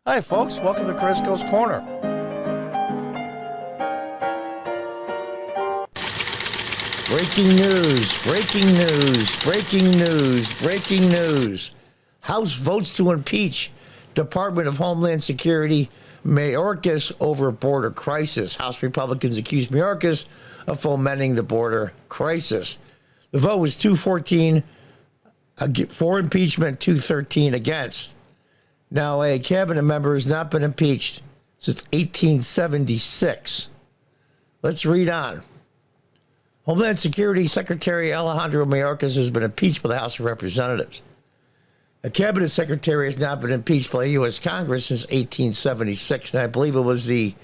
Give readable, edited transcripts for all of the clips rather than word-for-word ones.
Hi, folks. Welcome to Crisco's Corner. Breaking news, breaking news, breaking news, breaking news. House votes to impeach Department of Homeland Security Mayorkas over border crisis. House Republicans accuse Mayorkas of fomenting the border crisis. The vote was 214 for impeachment, 213 against. Now, a cabinet member has not been impeached since 1876. Let's read on. Homeland Security Secretary Alejandro Mayorkas has been impeached by the House of Representatives. A cabinet secretary has not been impeached by the U.S. Congress since 1876, and I believe it was the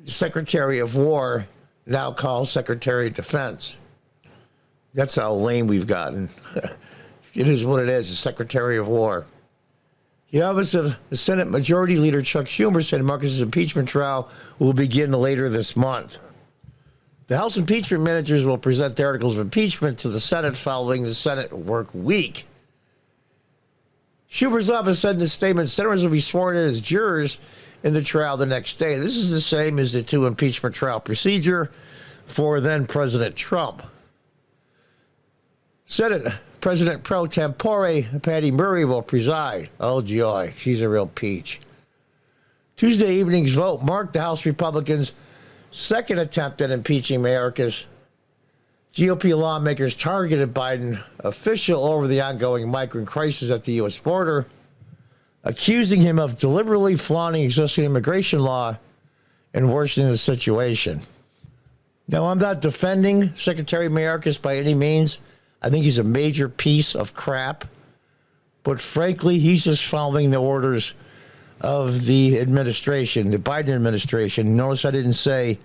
Secretary of War, now called Secretary of Defense. That's how lame we've gotten. It is what it is, the Secretary of War. The office of the Senate Majority Leader Chuck Schumer said Mayorkas' impeachment trial will begin later this month. The House impeachment managers will present the articles of impeachment to the Senate following the Senate work week. Schumer's office said in a statement, senators will be sworn in as jurors in the trial the next day. This is the same as the two impeachment trial procedure for then President Trump. Senate President pro tempore Patty Murray will preside. Oh, joy. She's a real peach. Tuesday evening's vote marked the House Republicans' second attempt at impeaching Mayorkas. GOP lawmakers targeted Biden official over the ongoing migrant crisis at the U.S. border, accusing him of deliberately flaunting existing immigration law and worsening the situation. Now, I'm not defending Secretary Mayorkas by any means. I think he's a major piece of crap. But frankly, he's just following the orders of the administration, the Biden administration. Notice I didn't say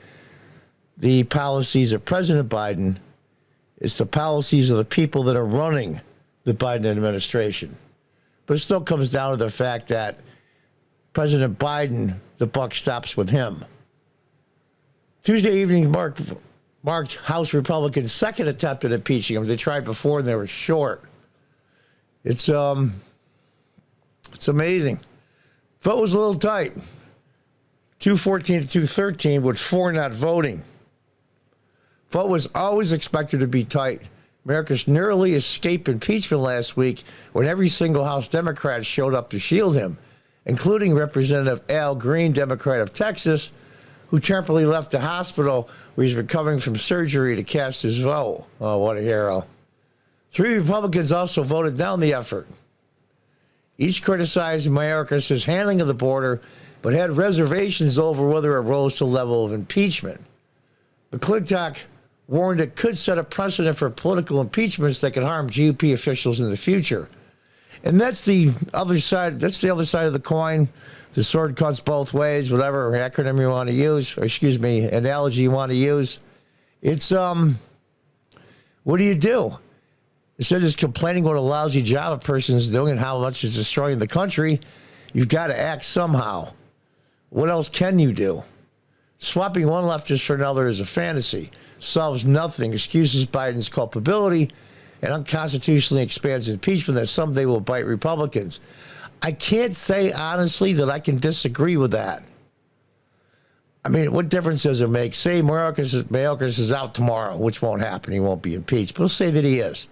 the policies of President Biden. It's the policies of the people that are running the Biden administration. But it still comes down to the fact that President Biden, the buck stops with him. Tuesday evening marked House Republicans' second attempt at impeaching him. They tried before and they were short. It's amazing. Vote was a little tight. 214 to 213 with 4 not voting. Vote was always expected to be tight. Mayorkas narrowly escaped impeachment last week when every single House Democrat showed up to shield him, including Representative Al Green, Democrat of Texas, who temporarily left the hospital where he's recovering from surgery to cast his vote. Oh, what a hero. 3 Republicans also voted down the effort. Each criticized Mayorkas' handling of the border, but had reservations over whether it rose to the level of impeachment. McClintock warned it could set a precedent for political impeachments that could harm GOP officials in the future. And that's the other side. That's the other side of the coin. The sword cuts both ways, whatever acronym you want to use, or excuse me, analogy you want to use. It's, what do you do? Instead of just complaining what a lousy job a person is doing and how much it's destroying the country, you've got to act somehow. What else can you do? Swapping one leftist for another is a fantasy. Solves nothing, excuses Biden's culpability, and unconstitutionally expands impeachment that someday will bite Republicans. I can't say honestly that I can disagree with that. I mean, what difference does it make? Say Mayorkas is out tomorrow, which won't happen. He won't be impeached. But we'll say that he is.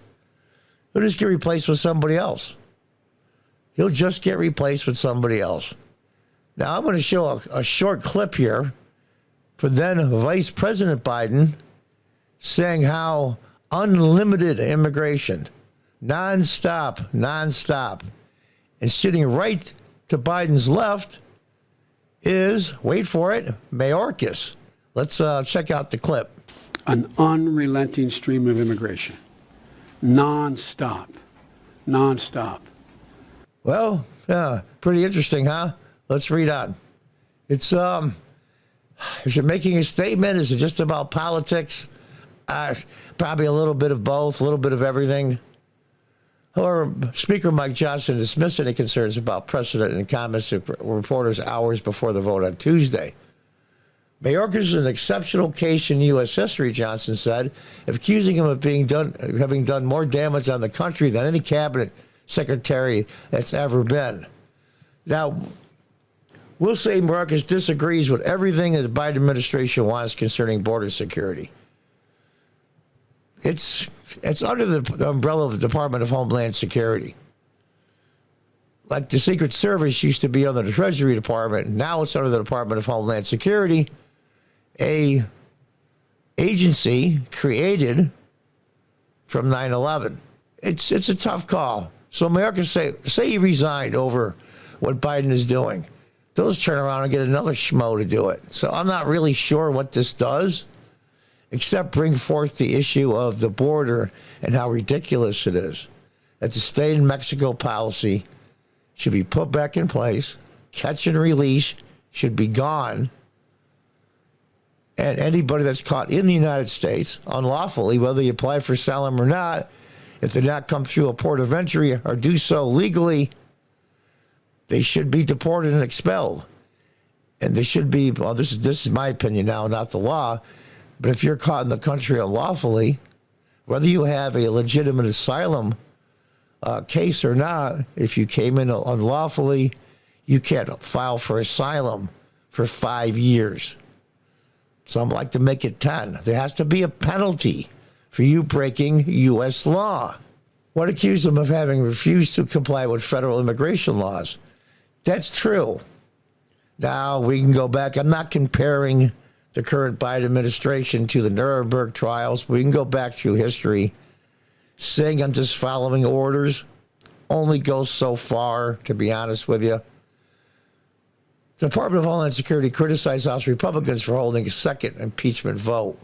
He'll just get replaced with somebody else. He'll just get replaced with somebody else. Now, I'm going to show a short clip here for then Vice President Biden saying how unlimited immigration, nonstop, and sitting right to Biden's left is, wait for it, Mayorkas. Let's check out the clip. An unrelenting stream of immigration. Non-stop. Well, pretty interesting, huh? Let's read on. It's, is it making a statement? Is it just about politics? Probably a little bit of both, a little bit of everything. However, Speaker Mike Johnson dismissed any concerns about precedent in comments to reporters hours before the vote on Tuesday. Mayorkas is an exceptional case in U.S. history, Johnson said, accusing him of having done more damage on the country than any cabinet secretary that's ever been. Now, We'll say Mayorkas disagrees with everything that the Biden administration wants concerning border security. It's under the umbrella of the Department of Homeland Security. Like the Secret Service used to be under the Treasury Department, now it's under the Department of Homeland Security, a agency created from 9/11. It's a tough call. So Mayorkas say he resigned over what Biden is doing. Those turn around and get another schmo to do it. So I'm not really sure what this does, except bring forth the issue of the border and how ridiculous it is. That the stay in Mexico policy should be put back in place. Catch and release should be gone. And anybody that's caught in the United States unlawfully, whether you apply for asylum or not, if they not come through a port of entry or do so legally, they should be deported and expelled. And they should be, well, this is my opinion now, not the law, but if you're caught in the country unlawfully, whether you have a legitimate asylum case or not, if you came in unlawfully, you can't file for asylum for 5 years. Some like to make it 10. There has to be a penalty for you breaking U.S. law. What accused them of having refused to comply with federal immigration laws? That's true. Now, we can go back. I'm not comparing the current Biden administration to the Nuremberg trials. We can go back through history. Saying I'm just following orders only goes so far, to be honest with you. The Department of Homeland Security criticized House Republicans for holding a second impeachment vote.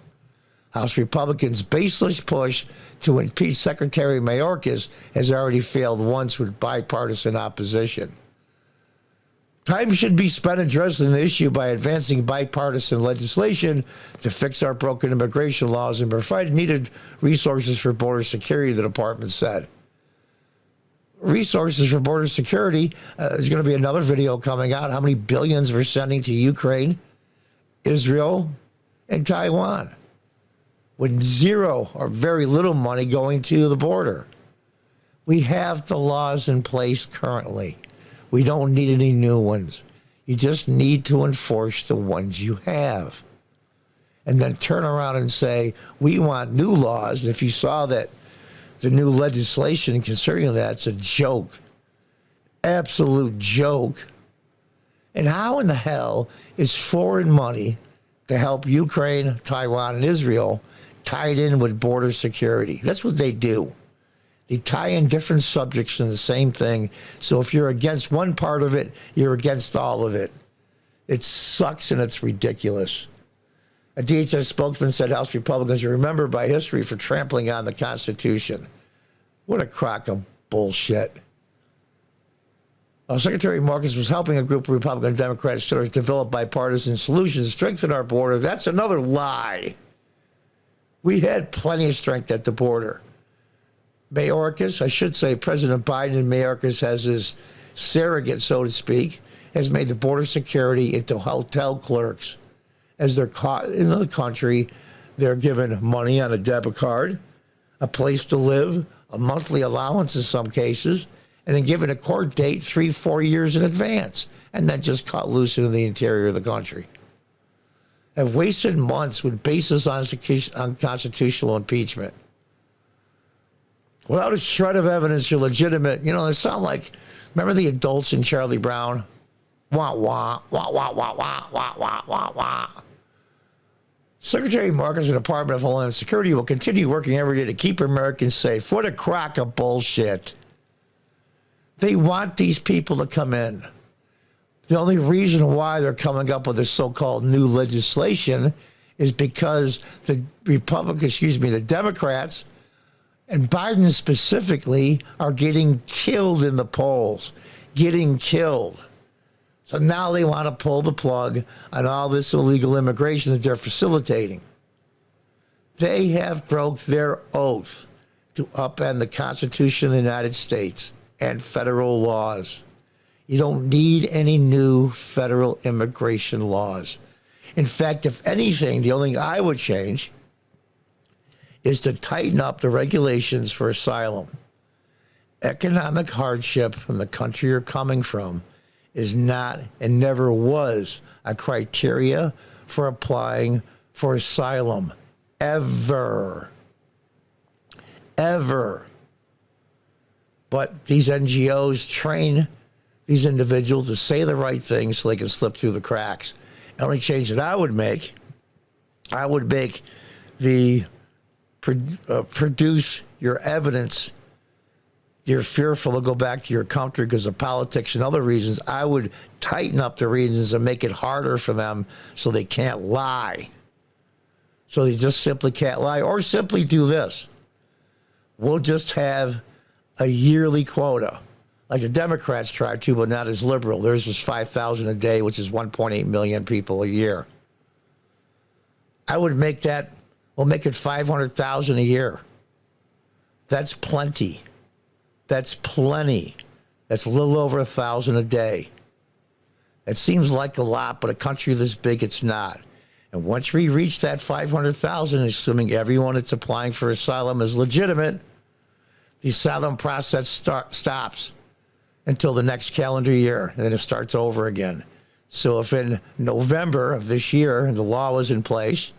House Republicans' baseless push to impeach Secretary Mayorkas has already failed once with bipartisan opposition. Time should be spent addressing the issue by advancing bipartisan legislation to fix our broken immigration laws and provide needed resources for border security, the department said. Resources for border security, there's going to be another video coming out, how many billions we're sending to Ukraine, Israel, and Taiwan, with zero or very little money going to the border. We have the laws in place currently. We don't need any new ones. You just need to enforce the ones you have. And then turn around and say, we want new laws. And if you saw that the new legislation concerning that's a joke, absolute joke. And how in the hell is foreign money to help Ukraine, Taiwan, and Israel tied in with border security? That's what they do. They tie in different subjects in the same thing. So if you're against one part of it, you're against all of it. It sucks and it's ridiculous. A DHS spokesman said House Republicans are remembered by history for trampling on the Constitution. What a crock of bullshit. Secretary Mayorkas was helping a group of Republican and Democrat senators develop bipartisan solutions to strengthen our border. That's another lie. We had plenty of strength at the border. Mayorkas, I should say President Biden and Mayorkas as his surrogate, so to speak, has made the border security into hotel clerks. As they're caught in the country, they're given money on a debit card, a place to live, a monthly allowance in some cases, and then given a court date 3-4 years in advance, and then just cut loose into the interior of the country. Have wasted months with basis on constitutional impeachment. Without a shred of evidence, you're legitimate. You know, they sound like, remember the adults in Charlie Brown? Wah, wah, wah, wah, wah, wah, wah, wah, wah, wah. Secretary Mayorkas of the Department of Homeland Security will continue working every day to keep Americans safe. What a crock of bullshit. They want these people to come in. The only reason why they're coming up with this so-called new legislation is because the the Democrats, and Biden specifically, are getting killed in the polls. Getting killed. So now they want to pull the plug on all this illegal immigration that they're facilitating. They have broke their oath to upend the Constitution of the United States and federal laws. You don't need any new federal immigration laws. In fact, if anything, the only thing I would change is to tighten up the regulations for asylum. Economic hardship from the country you're coming from is not and never was a criteria for applying for asylum. Ever. Ever. But these NGOs train these individuals to say the right thing so they can slip through the cracks. The only change that I would make the produce your evidence. You're fearful to go back to your country because of politics and other reasons. I would tighten up the reasons and make it harder for them so they can't lie. So they just simply can't lie. Or simply do this. We'll just have a yearly quota, like the Democrats tried to, but not as liberal. Theirs was 5,000 a day, which is 1.8 million people a year. I would make that, we'll make it 500,000 a year. That's plenty. That's plenty. That's a little over 1,000 a day. It seems like a lot, but a country this big, it's not. And once we reach that 500,000, assuming everyone that's applying for asylum is legitimate, the asylum process stops until the next calendar year, and then it starts over again. So if in November of this year the law was in place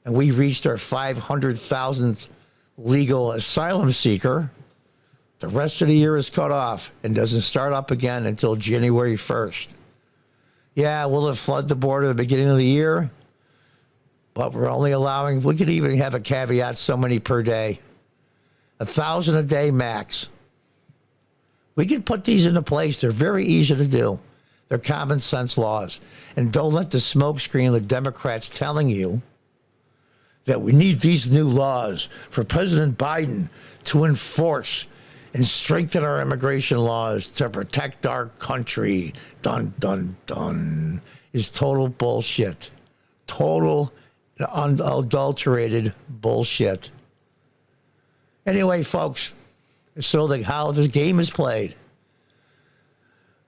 and we reached our 500,000th legal asylum seeker, the rest of the year is cut off and doesn't start up again until January 1st. Yeah, will it flood the border at the beginning of the year? But we're only allowing, we could even have a caveat, so many per day. 1,000 a day max. We can put these into place. They're very easy to do. They're common sense laws. And don't let the smokescreen of the Democrats telling you that we need these new laws for President Biden to enforce and strengthen our immigration laws to protect our country. Dun, dun, dun. Is total bullshit. Total unadulterated bullshit. Anyway, folks, so how this game is played.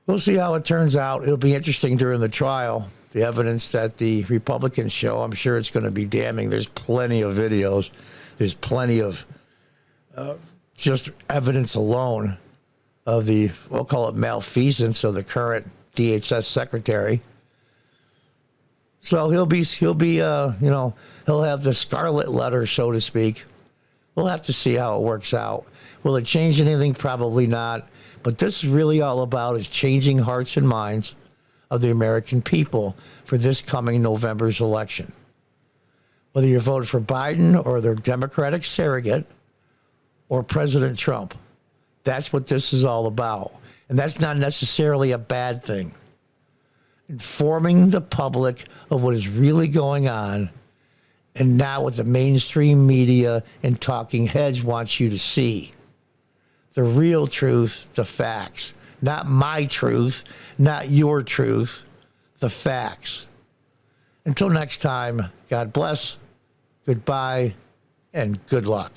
We'll see how it turns out. It'll be interesting during the trial. The evidence that the Republicans show, I'm sure it's going to be damning. There's plenty of videos. There's plenty of just evidence alone of the, we'll call it malfeasance of the current DHS secretary. So he'll have the scarlet letter, so to speak. We'll have to see how it works out. Will it change anything? Probably not. But this is really all about is changing hearts and minds of the American people for this coming November's election. Whether you vote for Biden or their Democratic surrogate or President Trump, that's what this is all about. And that's not necessarily a bad thing. Informing the public of what is really going on and not what the mainstream media and talking heads want you to see. The real truth, the facts. Not my truth, not your truth, the facts. Until next time, God bless, goodbye, and good luck.